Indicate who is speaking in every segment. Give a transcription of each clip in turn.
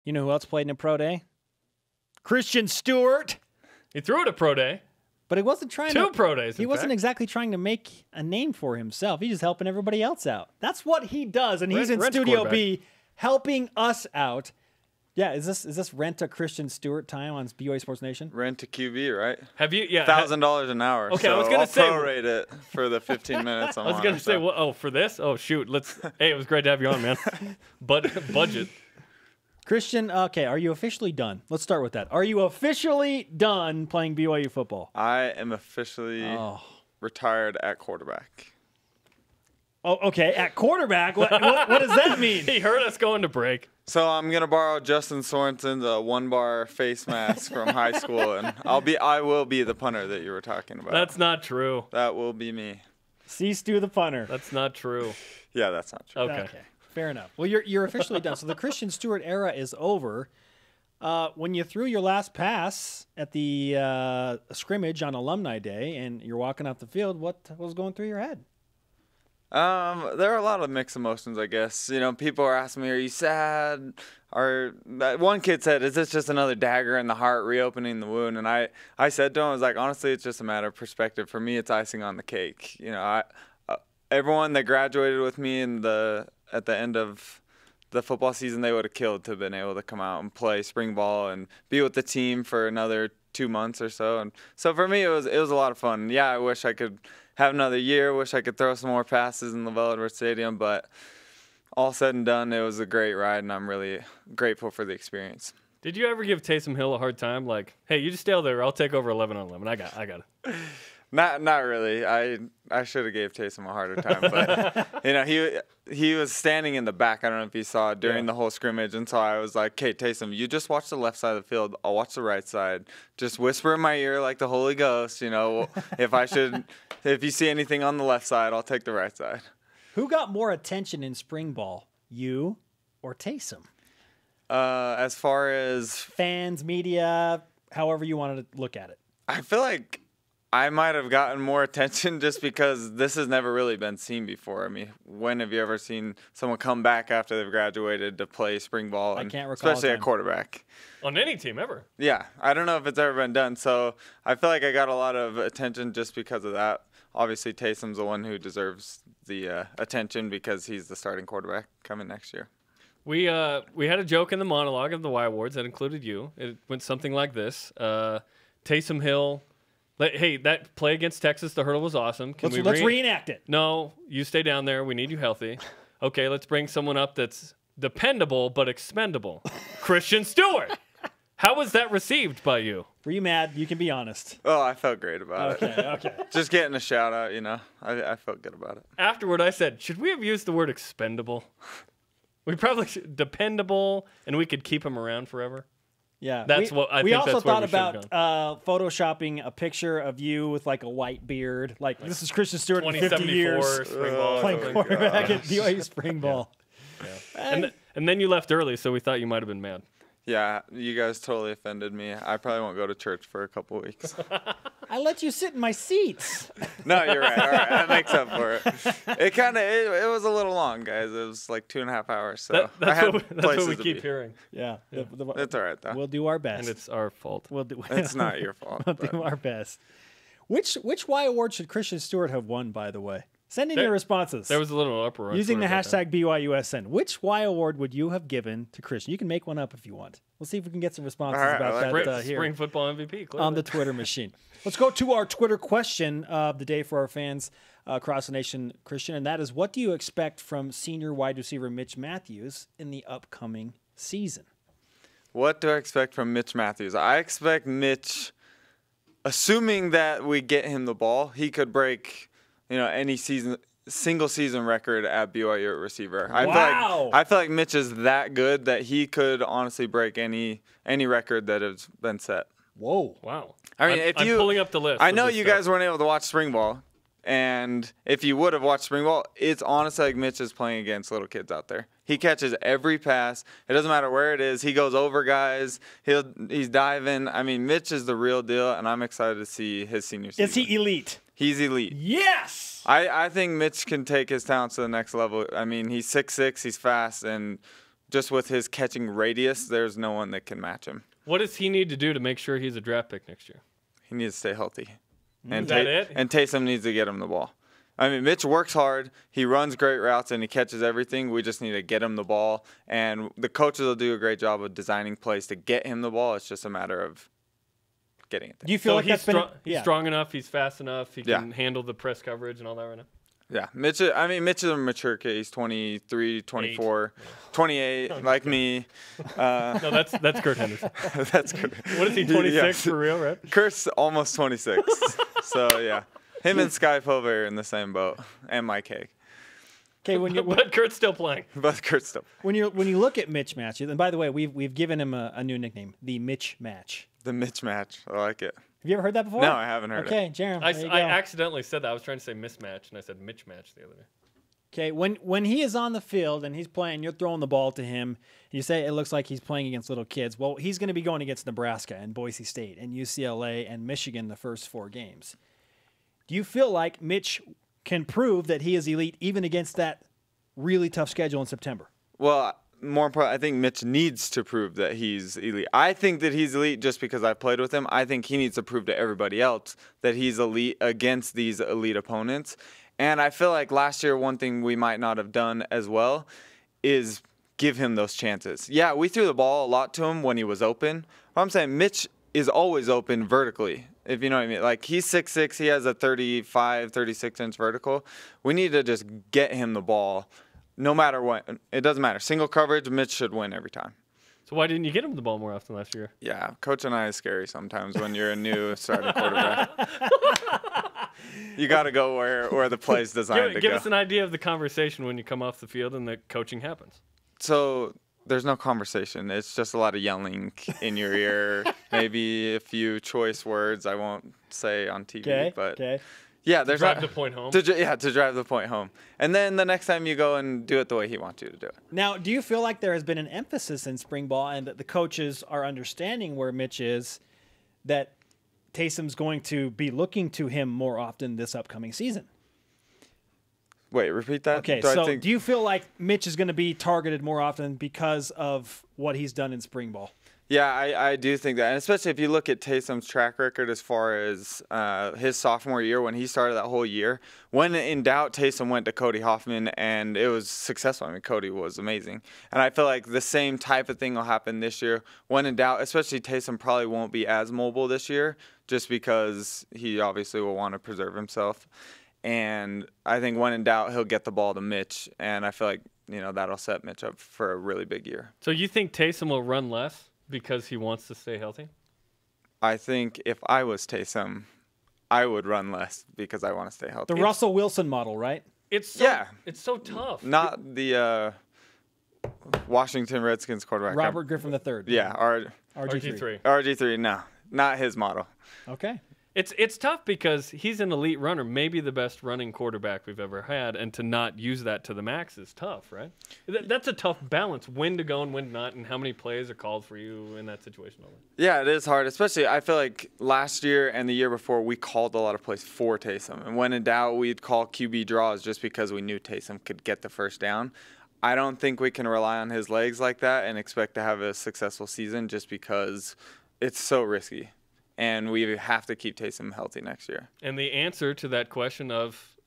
Speaker 1: You know who else played in a pro day? Christian Stewart.
Speaker 2: He threw it at pro day.
Speaker 1: But he wasn't trying
Speaker 2: Two pro days,
Speaker 1: He wasn't exactly trying to make a name for himself. He's just helping everybody else out. That's what he does, and he's in Studio B helping us out. Yeah, is this rent a Christian Stewart time on BYU Sports Nation?
Speaker 3: Rent a QB, right?
Speaker 2: Have you? Yeah,
Speaker 3: $1,000 an hour.
Speaker 2: Okay,
Speaker 3: so
Speaker 2: I was gonna say
Speaker 3: I'll prorate it for the 15 minutes.
Speaker 2: I was gonna say, well, oh, for this? Oh, shoot. Hey, it was great to have you on, man. But budget.
Speaker 1: Christian, okay, are you officially done? Let's start with that. Are you officially done playing BYU football?
Speaker 3: I am officially retired at quarterback.
Speaker 1: Oh, okay, at quarterback? What does that mean?
Speaker 2: He heard us going to break.
Speaker 3: So I'm going to borrow Justin Sorensen's one-bar face mask from high school, and I will be the punter that you were talking about.
Speaker 2: That's not true.
Speaker 3: That will be me.
Speaker 1: See Stu the punter.
Speaker 2: That's not true.
Speaker 3: Yeah, that's not true.
Speaker 2: Okay.
Speaker 1: Fair enough. Well, you're officially done. So the Christian Stewart era is over. When you threw your last pass at the scrimmage on Alumni Day and you're walking off the field, what was going through your head?
Speaker 3: There are a lot of mixed emotions, I guess. You know, people are asking me, are you sad? One kid said, is this just another dagger in the heart reopening the wound? And I said to him, I was like, honestly, it's just a matter of perspective. For me, it's icing on the cake. You know, everyone that graduated with me at the end of the football season, they would have killed to have been able to come out and play spring ball and be with the team for another 2 months or so. And so for me, it was a lot of fun. Yeah, I wish I could have another year. Wish I could throw some more passes in the Velvet Stadium. But all said and done, it was a great ride, and I'm really grateful for the experience.
Speaker 2: Did you ever give Taysom Hill a hard time? Like, hey, you just stay there. I'll take over 11 on 11. I got it.
Speaker 3: Not really. I should have gave Taysom a harder time, but you know, he was standing in the back. I don't know if you saw it during the whole scrimmage, and so I was like, "Okay, Taysom, you just watch the left side of the field. I'll watch the right side. Just whisper in my ear like the Holy Ghost. You know, if you see anything on the left side, I'll take the right side."
Speaker 1: Who got more attention in spring ball, you or Taysom?
Speaker 3: As far as
Speaker 1: fans, media, however you wanted to look at it,
Speaker 3: I feel like I might have gotten more attention just because this has never really been seen before. I mean, when have you ever seen someone come back after they've graduated to play spring ball?
Speaker 1: I can't recall.
Speaker 3: Especially at quarterback.
Speaker 2: On any team ever.
Speaker 3: Yeah. I don't know if it's ever been done. So I feel like I got a lot of attention just because of that. Obviously, Taysom's the one who deserves the attention because he's the starting quarterback coming next year.
Speaker 2: We had a joke in the monologue of the Y Awards that included you. It went something like this. Taysom Hill... Hey, that play against Texas, the hurdle was awesome.
Speaker 1: Let's reenact it.
Speaker 2: No, you stay down there. We need you healthy. Okay, let's bring someone up that's dependable but expendable. Christian Stewart. How was that received by you?
Speaker 1: Were you mad? You can be honest.
Speaker 3: Oh, I felt great about it.
Speaker 1: Okay.
Speaker 3: Just getting a shout out, you know. I felt good about it.
Speaker 2: Afterward, I said, should we have used the word expendable? We probably should. Dependable, and we could keep him around forever.
Speaker 1: Yeah,
Speaker 2: we also
Speaker 1: thought about photoshopping a picture of you with like a white beard, like this is Christian Stewart in 50 years playing quarterback at BYU spring ball.
Speaker 2: Yeah. And then you left early, so we thought you might have been mad.
Speaker 3: Yeah, you guys totally offended me. I probably won't go to church for a couple of weeks.
Speaker 1: I let you sit in my seats.
Speaker 3: No, you're right. All right, that makes up for it. It was a little long, guys. It was like 2.5 hours. So
Speaker 2: that's what we keep hearing.
Speaker 1: Yeah.
Speaker 3: It's all right, though.
Speaker 1: We'll do our best.
Speaker 2: And it's our fault.
Speaker 3: It's not your fault.
Speaker 1: We'll do our best. Which Y award should Christian Stewart have won, by the way? Send in your responses.
Speaker 2: There was a little uproar.
Speaker 1: Using the hashtag BYUSN. Which Y award would you have given to Christian? You can make one up if you want. We'll see if we can get some responses about that here.
Speaker 2: Spring football MVP. Clearly.
Speaker 1: On the Twitter machine. Let's go to our Twitter question of the day for our fans across the nation, Christian, and that is, what do you expect from senior wide receiver Mitch Matthews in the upcoming season?
Speaker 3: What do I expect from Mitch Matthews? I expect Mitch, assuming that we get him the ball, he could break any single season record at BYU at receiver.
Speaker 1: Wow.
Speaker 3: I feel like Mitch is that good that he could honestly break any record that has been set.
Speaker 1: Whoa.
Speaker 2: Wow.
Speaker 3: I mean,
Speaker 2: I'm pulling up the list.
Speaker 3: I know you guys weren't able to watch spring ball, and if you would have watched spring ball, it's honestly like Mitch is playing against little kids out there. He catches every pass. It doesn't matter where it is. He goes over guys. He's diving. I mean, Mitch is the real deal, and I'm excited to see his senior season.
Speaker 1: Is he elite?
Speaker 3: He's elite.
Speaker 1: Yes!
Speaker 3: I think Mitch can take his talents to the next level. I mean, he's 6'6", he's fast, and just with his catching radius, there's no one that can match him.
Speaker 2: What does he need to do to make sure he's a draft pick next year?
Speaker 3: He needs to stay healthy. And
Speaker 2: Is that it?
Speaker 3: And Taysom needs to get him the ball. I mean, Mitch works hard. He runs great routes, and he catches everything. We just need to get him the ball. And the coaches will do a great job of designing plays to get him the ball. It's just a matter of getting it there.
Speaker 1: Do you feel like
Speaker 2: he's
Speaker 1: that's
Speaker 2: he's strong enough, he's fast enough, he can handle the press coverage and all that right now?
Speaker 3: Yeah, Mitch is a mature kid. He's 23, 24, 28, like me.
Speaker 2: No, that's Kurt Henderson.
Speaker 3: That's Kurt.
Speaker 2: What is he, 26 for real, right?
Speaker 3: Kurt's almost 26. So, yeah. Him and Sky Pove are in the same boat, and Mike Hague.
Speaker 1: Okay,
Speaker 2: But Kurt's still playing.
Speaker 3: But Kurt's still.
Speaker 1: When you look at Mitch matches, and by the way, we've given him a new nickname, the Mitch match.
Speaker 3: The Mitch match. I like it.
Speaker 1: Have you ever heard that before?
Speaker 3: No, I haven't heard it.
Speaker 1: Okay, Jeremy.
Speaker 2: I accidentally said that. I was trying to say mismatch, and I said Mitch match the other day.
Speaker 1: Okay, when he is on the field and he's playing, you're throwing the ball to him. You say it looks like he's playing against little kids. Well, he's going to be going against Nebraska and Boise State and UCLA and Michigan the first 4 games. Do you feel like Mitch can prove that he is elite even against that really tough schedule in September?
Speaker 3: Well, more important, I think Mitch needs to prove that he's elite. I think that he's elite just because I've played with him. I think he needs to prove to everybody else that he's elite against these elite opponents. And I feel like last year, one thing we might not have done as well is give him those chances. Yeah, we threw the ball a lot to him when he was open. But I'm saying Mitch is always open vertically, if you know what I mean. Like, he's 6'6", he has a 35, 36-inch vertical. We need to just get him the ball no matter what. It doesn't matter. Single coverage, Mitch should win every time.
Speaker 2: So why didn't you get him the ball more often last year?
Speaker 3: Yeah, Coach and I is scary sometimes when you're a new starting quarterback. You got to go where the play's designed to go.
Speaker 2: Give us an idea of the conversation when you come off the field and the coaching happens.
Speaker 3: So there's no conversation. It's just a lot of yelling in your ear, maybe a few choice words I won't say on TV. Yeah, there's
Speaker 2: drive the point home.
Speaker 3: To drive the point home. And then the next time you go and do it the way he wants you to do it.
Speaker 1: Now, do you feel like there has been an emphasis in spring ball and that the coaches are understanding where Mitch is, that Taysom's going to be looking to him more often this upcoming season?
Speaker 3: Wait, repeat that?
Speaker 1: Okay, do you feel like Mitch is going to be targeted more often because of what he's done in spring ball?
Speaker 3: Yeah, I do think that. And especially if you look at Taysom's track record as far as his sophomore year, when he started that whole year, when in doubt, Taysom went to Cody Hoffman, and it was successful. I mean, Cody was amazing. And I feel like the same type of thing will happen this year. When in doubt, especially Taysom probably won't be as mobile this year just because he obviously will want to preserve himself. And I think when in doubt, he'll get the ball to Mitch, and I feel like, that'll set Mitch up for a really big year.
Speaker 2: So you think Taysom will run less because he wants to stay healthy?
Speaker 3: I think if I was Taysom, I would run less because I want to stay healthy.
Speaker 1: The Russell Wilson model, right?
Speaker 2: It's so tough.
Speaker 3: Not the Washington Redskins quarterback.
Speaker 1: Robert Griffin III.
Speaker 3: Yeah,
Speaker 2: RG3.
Speaker 3: RG3, no. Not his model.
Speaker 1: Okay.
Speaker 2: It's tough because he's an elite runner, maybe the best running quarterback we've ever had, and to not use that to the max is tough, right? That's a tough balance, when to go and when not, and how many plays are called for you in that situation.
Speaker 3: Yeah, it is hard, especially I feel like last year and the year before we called a lot of plays for Taysom, and when in doubt we'd call QB draws just because we knew Taysom could get the first down. I don't think we can rely on his legs like that and expect to have a successful season just because it's so risky. And we have to keep Taysom healthy next year.
Speaker 2: And the answer to that question of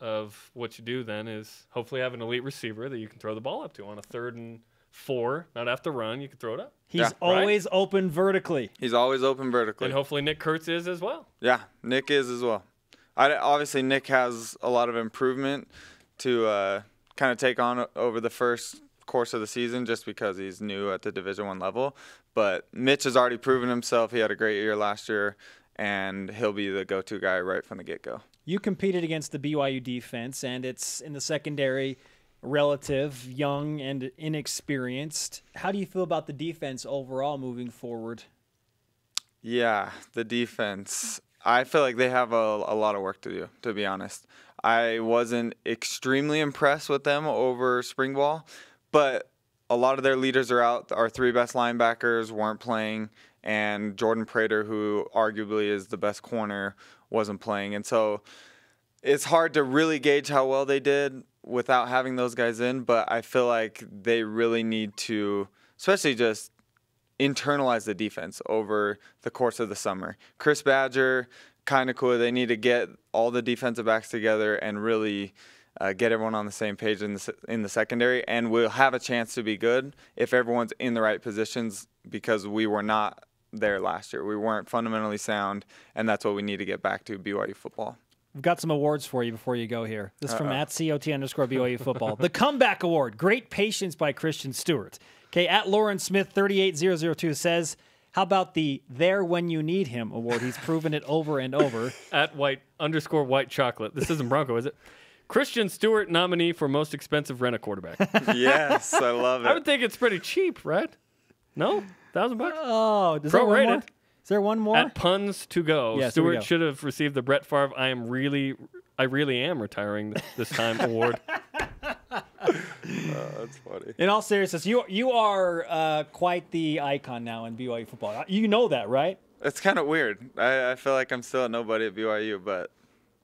Speaker 2: what you do then is hopefully have an elite receiver that you can throw the ball up to on a 3rd and 4, not have to run. You can throw it up.
Speaker 1: He's always open vertically.
Speaker 3: He's always open vertically.
Speaker 2: And hopefully Nick Kurtz is as well.
Speaker 3: Yeah, Nick is as well. Obviously, Nick has a lot of improvement to kind of take on over the first course of the season just because he's new at the Division I level. But Mitch has already proven himself. He had a great year last year, and he'll be the go-to guy right from the get-go.
Speaker 1: You competed against the BYU defense, and it's in the secondary, relative, young, and inexperienced. How do you feel about the defense overall moving forward?
Speaker 3: Yeah, the defense. I feel like they have a lot of work to do, to be honest. I wasn't extremely impressed with them over spring ball, but a lot of their leaders are out. Our 3 best linebackers weren't playing, and Jordan Prater, who arguably is the best corner, wasn't playing. And so it's hard to really gauge how well they did without having those guys in, but I feel like they really need to, especially just internalize the defense over the course of the summer. Chris Badger, kind of cool. They need to get all the defensive backs together and really get everyone on the same page in the secondary, and we'll have a chance to be good if everyone's in the right positions, because we were not there last year. We weren't fundamentally sound, and that's what we need to get back to, BYU football.
Speaker 1: We've got some awards for you before you go here. This is from @COT_BYU football. The Comeback Award, Great Patience by Christian Stewart. Okay, @LawrenceSmith38002 says, how about the There When You Need Him award? He's proven it over and over.
Speaker 2: @white_white chocolate. This isn't Bronco, is it? Christian Stewart nominee for most expensive rent-a-quarterback.
Speaker 3: Yes, I love it.
Speaker 2: I would think it's pretty cheap, right? No? $1,000?
Speaker 1: Oh, is there one more? Is there one more?
Speaker 2: At Puns to Go,
Speaker 1: Yes,
Speaker 2: Stewart should have received the Brett Favre I really am retiring this time award.
Speaker 3: That's funny.
Speaker 1: In all seriousness, you are quite the icon now in BYU football. You know that, right?
Speaker 3: It's kind of weird. I feel like I'm still a nobody at BYU, but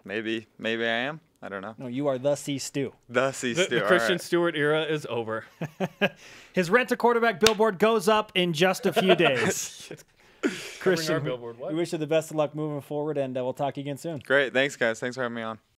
Speaker 3: maybe I am. I don't know.
Speaker 1: No, you are the C Stew.
Speaker 3: The C Stew.
Speaker 2: The Christian Stewart era is over.
Speaker 1: His Rent-A-Quarterback billboard goes up in just a few days. Christian,
Speaker 2: our billboard. What?
Speaker 1: we wish you the best of luck moving forward, and we'll talk to you again soon.
Speaker 3: Great. Thanks, guys. Thanks for having me on.